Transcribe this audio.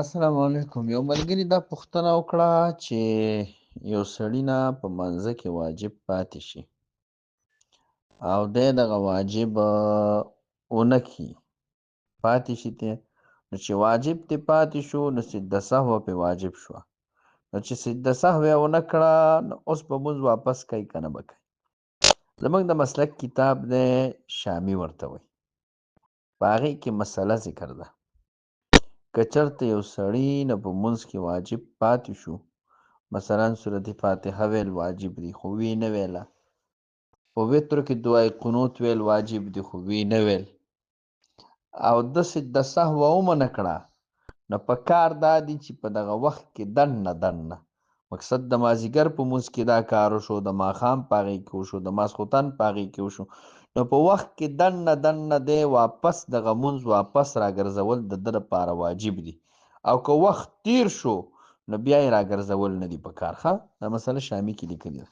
السلام علیکم. یو ملګري دا پوښتنه وکړه چې یو سړي نه په منځه کې واجب پاتې شي او دی دغه واجب ونه کړي، پاتې شي ته نو چې واجب ته پاتې شو نو سجده سهو پې واجب شوه. نو چې سجده سهو یې ونه کړه نو اوس به مونځ واپس کوي که نه به کوي. زموږ د مسلک کتاب دی شامي ورته وایي، په هغې کې مسله ذکر ده. که چېرته یو سړي نه په مونځ کې واجب پاتې شو، مثلا صورت فاتحه ویل واجب دی خو وی نه ویله، په وترو کې دعای قنوت ویل واجب دی خو وی نه ویل، او د سجده سهو ومنه کړه، نو په کار دا دی چې په دغه وخت کې دننه مقصد د مازدیګر په مونځ کې دا کار وشو، د ماښام په هغې کې وشو، د ماسخوتن په هغې کې وشو، نو په وخت کې دننه دی واپس دغه مونځ واپس راګرځول د ده لپاره واجب دي، او که وخت تیر شو نو بیا یې راګرځول نه دي په کار. ښه، دا مسله شامي کې لیکلې ده.